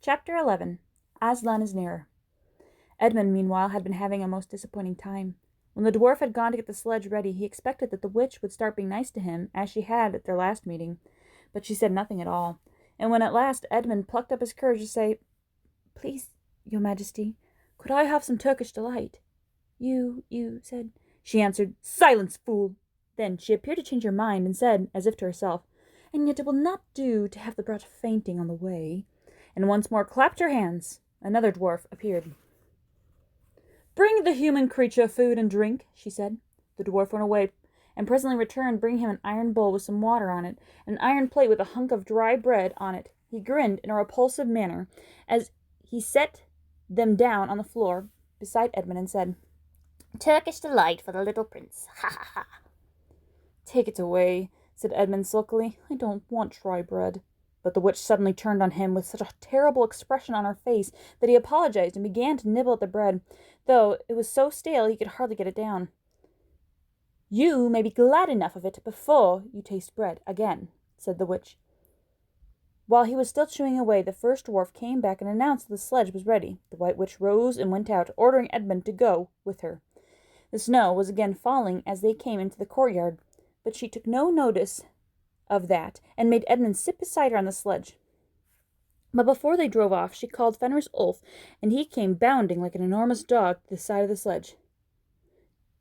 Chapter 11. Aslan is nearer. Edmund, meanwhile, had been having a most disappointing time. When the dwarf had gone to get the sledge ready, he expected that the witch would start being nice to him, as she had at their last meeting. But she said nothing at all. And when at last Edmund plucked up his courage to say, "Please, your majesty, could I have some Turkish delight?" You said. She answered, "Silence, fool!" Then she appeared to change her mind, and said, as if to herself, "And yet it will not do to have the brat fainting on the way," and once more clapped her hands. Another dwarf appeared. "Bring the human creature food and drink," she said. The dwarf went away, and presently returned, bringing him an iron bowl with some water on it, and an iron plate with a hunk of dry bread on it. He grinned in a repulsive manner as he set them down on the floor beside Edmund, and said, "Turkish delight for the little prince. Ha ha ha!" "Take it away," said Edmund sulkily. "I don't want dry bread." But the witch suddenly turned on him with such a terrible expression on her face that he apologized and began to nibble at the bread, though it was so stale he could hardly get it down. "You may be glad enough of it before you taste bread again," said the witch. While he was still chewing away, the first dwarf came back and announced that the sledge was ready. The white witch rose and went out, ordering Edmund to go with her. The snow was again falling as they came into the courtyard, but she took no notice of that, and made Edmund sit beside her on the sledge. But before they drove off, she called Fenris Ulf, and he came bounding like an enormous dog to the side of the sledge.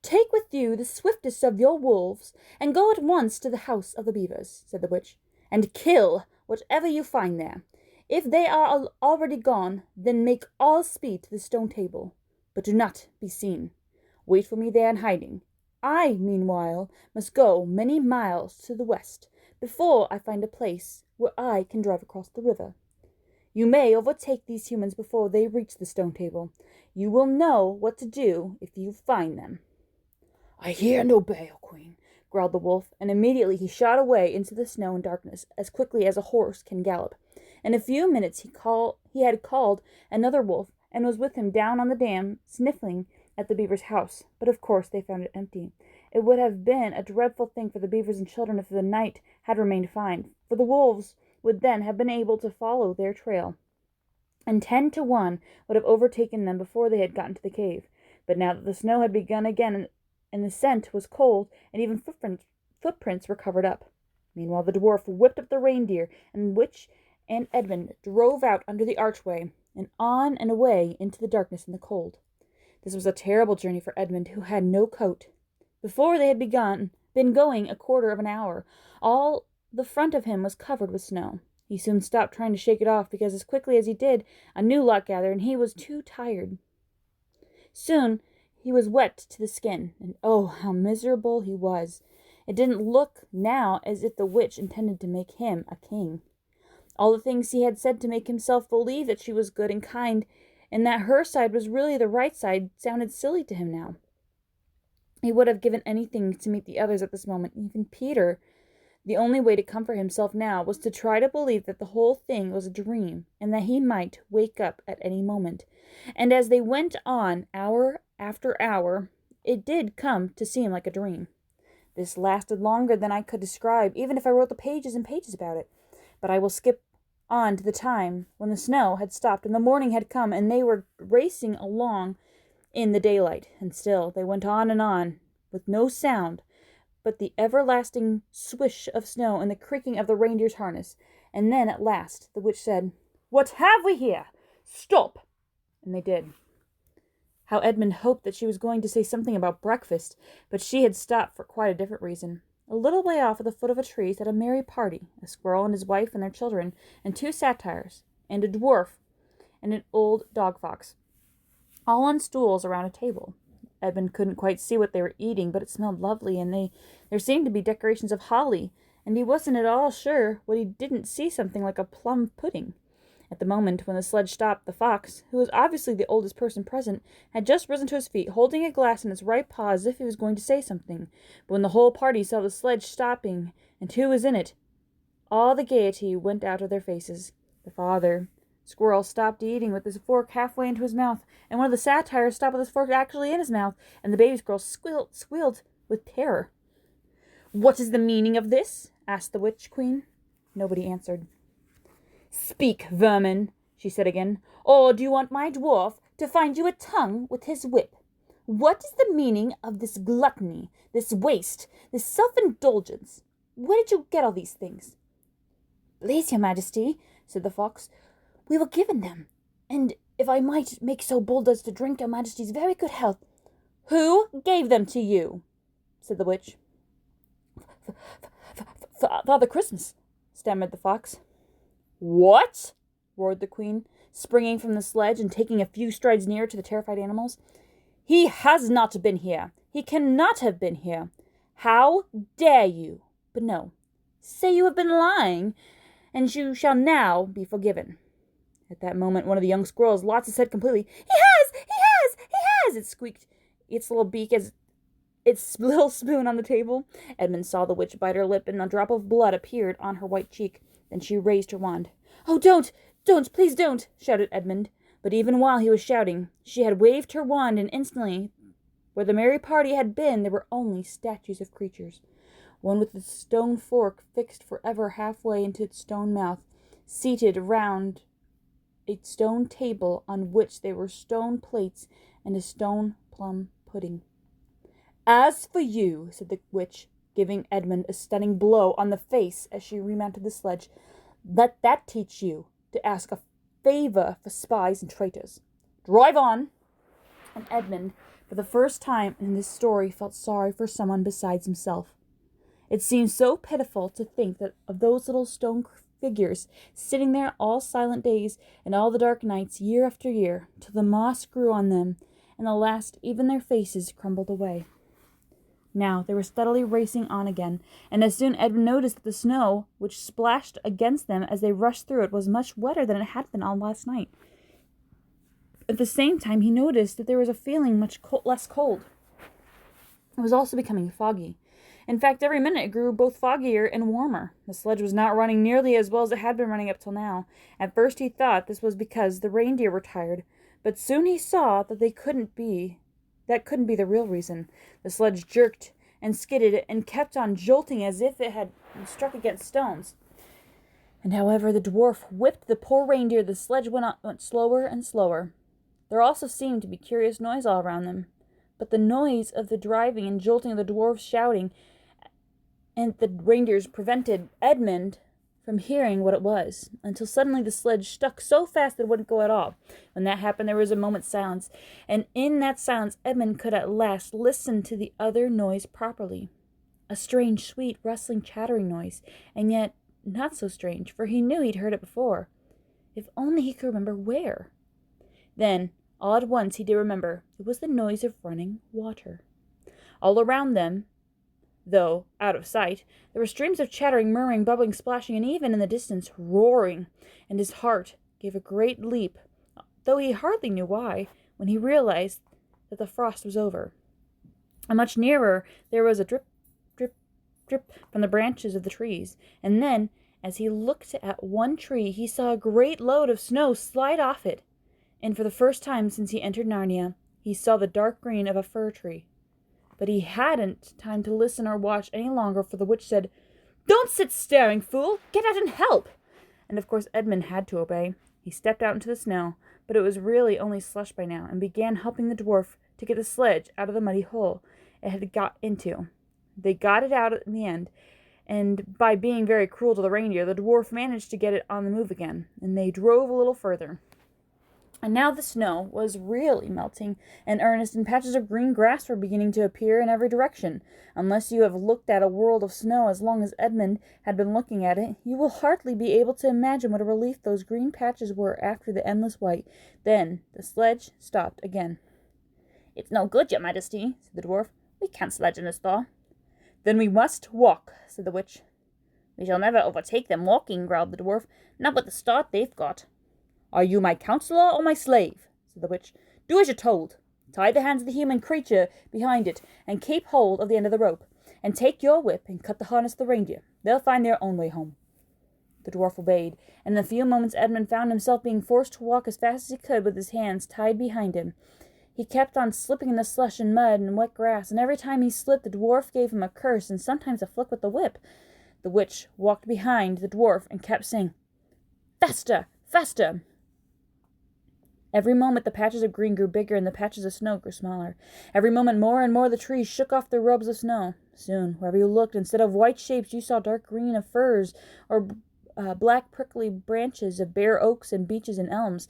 "Take with you the swiftest of your wolves, and go at once to the house of the beavers," said the witch, "and kill whatever you find there. If they are already gone, then make all speed to the stone table, but do not be seen. Wait for me there in hiding. I, meanwhile, must go many miles to the west, before I find a place where I can drive across the river. You may overtake these humans before they reach the stone table. You will know what to do if you find them." "I hear and obey, O Queen," growled the wolf, and immediately he shot away into the snow and darkness as quickly as a horse can gallop. In a few minutes he had called another wolf, and was with him down on the dam, sniffing at the beaver's house. But of course they found it empty. It would have been a dreadful thing for the beavers and children if the night had remained fine, for the wolves would then have been able to follow their trail, and 10 to 1 would have overtaken them before they had gotten to the cave. But now that the snow had begun again, and the scent was cold, and even footprints were covered up. Meanwhile the dwarf whipped up the reindeer, and witch and Edmund drove out under the archway, and on and away into the darkness and the cold. This was a terrible journey for Edmund, who had no coat. Before they had been going a quarter of an hour, all the front of him was covered with snow. He soon stopped trying to shake it off, because as quickly as he did, a new lot gathered, and he was too tired. Soon he was wet to the skin, and oh, how miserable he was. It didn't look now as if the witch intended to make him a king. All the things he had said to make himself believe that she was good and kind, and that her side was really the right side, sounded silly to him now. He would have given anything to meet the others at this moment, even Peter. The only way to comfort himself now was to try to believe that the whole thing was a dream, and that he might wake up at any moment. And as they went on, hour after hour, it did come to seem like a dream. This lasted longer than I could describe, even if I wrote the pages and pages about it. But I will skip on to the time when the snow had stopped and the morning had come, and they were racing along in the daylight. And still they went on, with no sound but the everlasting swish of snow and the creaking of the reindeer's harness. And then at last the witch said, "What have we here? Stop!" And they did. How Edmund hoped that she was going to say something about breakfast, but she had stopped for quite a different reason. A little way off at the foot of a tree sat a merry party, a squirrel and his wife and their children, and 2 satyrs, and a dwarf, and an old dog-fox, all on stools around a table. Edmund couldn't quite see what they were eating, but it smelled lovely, and there seemed to be decorations of holly, and he wasn't at all sure what he didn't see something like a plum pudding. At the moment when the sledge stopped, the fox, who was obviously the oldest person present, had just risen to his feet, holding a glass in his right paw as if he was going to say something. But when the whole party saw the sledge stopping, and who was in it, all the gaiety went out of their faces. The father squirrel stopped eating with his fork halfway into his mouth, and one of the satyrs stopped with his fork actually in his mouth, and the baby squirrel squealed with terror. "What is the meaning of this?" asked the witch queen. Nobody answered. "Speak, vermin," she said again. "Or do you want my dwarf to find you a tongue with his whip? What is the meaning of this gluttony, this waste, this self-indulgence? Where did you get all these things?" "Please, your majesty," said the fox, "we were given them, and if I might make so bold as to drink your majesty's very good health—" "Who gave them to you?" said the witch. "Father Christmas," stammered the fox. "What?" roared the queen, springing from the sledge and taking a few strides nearer to the terrified animals. "He has not been here. He cannot have been here. How dare you? But no, say you have been lying, and you shall now be forgiven." At that moment, one of the young squirrels lost its head completely. "He has! He has! He has!" it squeaked, its little beak as its little spoon on the table. Edmund saw the witch bite her lip, and a drop of blood appeared on her white cheek. Then she raised her wand. "Oh, don't! Don't! Please don't!" shouted Edmund. But even while he was shouting, she had waved her wand, and instantly, where the merry party had been, there were only statues of creatures. One with a stone fork fixed forever halfway into its stone mouth, seated round a stone table on which there were stone plates and a stone plum pudding. "As for you," said the witch, giving Edmund a stunning blow on the face as she remounted the sledge, "let that teach you to ask a favor for spies and traitors. Drive on!" And Edmund, for the first time in this story, felt sorry for someone besides himself. It seemed so pitiful to think that of those little stone figures sitting there all silent days and all the dark nights, year after year, till the moss grew on them, and at last even their faces crumbled away. Now they were steadily racing on again, and as soon Edmund noticed that the snow, which splashed against them as they rushed through it, was much wetter than it had been all last night. At the same time, he noticed that there was a feeling much less cold. It was also becoming foggy. In fact, every minute it grew both foggier and warmer. The sledge was not running nearly as well as it had been running up till now. At first he thought this was because the reindeer were tired, but soon he saw that couldn't be the real reason. The sledge jerked and skidded and kept on jolting as if it had struck against stones. And however the dwarf whipped the poor reindeer, the sledge went slower and slower. There also seemed to be curious noise all around them, but the noise of the driving and jolting of the dwarf's shouting and the reindeers prevented Edmund from hearing what it was, until suddenly the sledge stuck so fast that it wouldn't go at all. When that happened, there was a moment's silence, and in that silence Edmund could at last listen to the other noise properly. A strange, sweet, rustling, chattering noise, and yet not so strange, for he knew he'd heard it before. If only he could remember where. Then, all at once, he did remember. It was the noise of running water. All around them, though out of sight, there were streams of chattering, murmuring, bubbling, splashing, and even in the distance, roaring, and his heart gave a great leap, though he hardly knew why, when he realized that the frost was over. And much nearer there was a drip, drip, drip from the branches of the trees, and then, as he looked at one tree, he saw a great load of snow slide off it, and for the first time since he entered Narnia, he saw the dark green of a fir tree. But he hadn't time to listen or watch any longer, for the witch said, "Don't sit staring, fool! Get out and help!" And of course Edmund had to obey. He stepped out into the snow, but it was really only slush by now, and began helping the dwarf to get the sledge out of the muddy hole it had got into. They got it out in the end, and by being very cruel to the reindeer, the dwarf managed to get it on the move again, and they drove a little further. And now the snow was really melting in earnest, and patches of green grass were beginning to appear in every direction. Unless you have looked at a world of snow as long as Edmund had been looking at it, you will hardly be able to imagine what a relief those green patches were after the endless white. Then the sledge stopped again. "It's no good, your majesty," said the dwarf. "We can't sledge in this thaw." "Then we must walk," said the witch. "We shall never overtake them walking," growled the dwarf. "Not with the start they've got." "Are you my counselor or my slave?" said the witch. "Do as you're told. Tie the hands of the human creature behind it, and keep hold of the end of the rope. And take your whip and cut the harness of the reindeer. They'll find their own way home." The dwarf obeyed, and in a few moments Edmund found himself being forced to walk as fast as he could with his hands tied behind him. He kept on slipping in the slush and mud and wet grass, and every time he slipped the dwarf gave him a curse and sometimes a flick with the whip. The witch walked behind the dwarf and kept saying, "Faster! Faster!" Every moment the patches of green grew bigger and the patches of snow grew smaller. Every moment more and more the trees shook off their robes of snow. Soon, wherever you looked, instead of white shapes, you saw dark green of firs or black prickly branches of bare oaks and beeches and elms.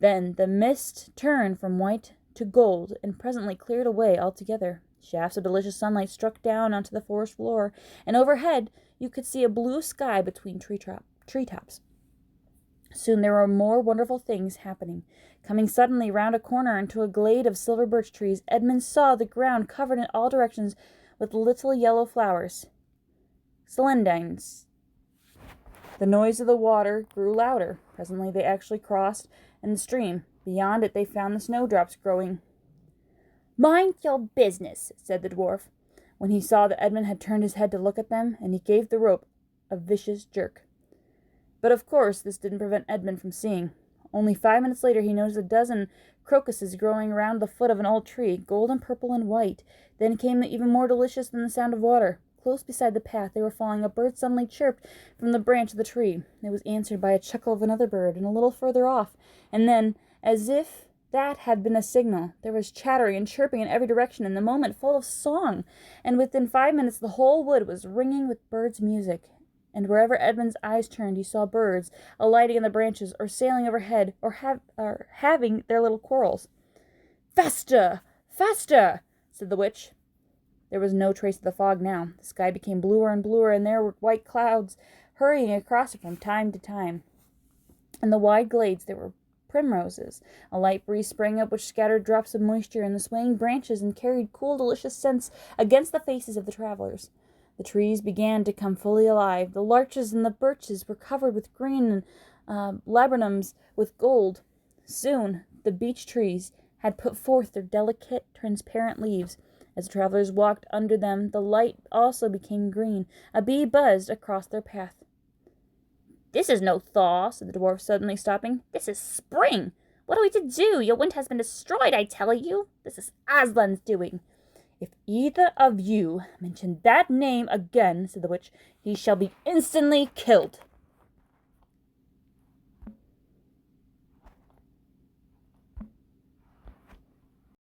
Then the mist turned from white to gold and presently cleared away altogether. Shafts of delicious sunlight struck down onto the forest floor, and overhead you could see a blue sky between treetops. Soon there were more wonderful things happening. Coming suddenly round a corner into a glade of silver birch trees, Edmund saw the ground covered in all directions with little yellow flowers. Celandines. The noise of the water grew louder. Presently they actually crossed in the stream. Beyond it they found the snowdrops growing. "Mind your business," said the dwarf, when he saw that Edmund had turned his head to look at them, and he gave the rope a vicious jerk. But of course this didn't prevent Edmund from seeing. Only 5 minutes later he noticed a dozen crocuses growing around the foot of an old tree, golden, purple, and white. Then came the even more delicious than the sound of water. Close beside the path they were falling, a bird suddenly chirped from the branch of the tree. It was answered by a chuckle of another bird, and a little further off, and then, as if that had been a signal, there was chattering and chirping in every direction, and the moment full of song, and within 5 minutes the whole wood was ringing with birds' music. And wherever Edmund's eyes turned, he saw birds alighting in the branches, or sailing overhead, or having their little quarrels. "Faster! Faster!" said the witch. There was no trace of the fog now. The sky became bluer and bluer, and there were white clouds hurrying across it from time to time. In the wide glades there were primroses. A light breeze sprang up which scattered drops of moisture in the swaying branches and carried cool, delicious scents against the faces of the travelers. The trees began to come fully alive. The larches and the birches were covered with green and laburnums with gold. Soon the beech trees had put forth their delicate, transparent leaves. As the travelers walked under them, the light also became green. A bee buzzed across their path. "This is no thaw," said the dwarf, suddenly stopping. "This is spring. What are we to do? Your winter has been destroyed, I tell you. This is Aslan's doing." "If either of you mention that name again," said the witch, "he shall be instantly killed."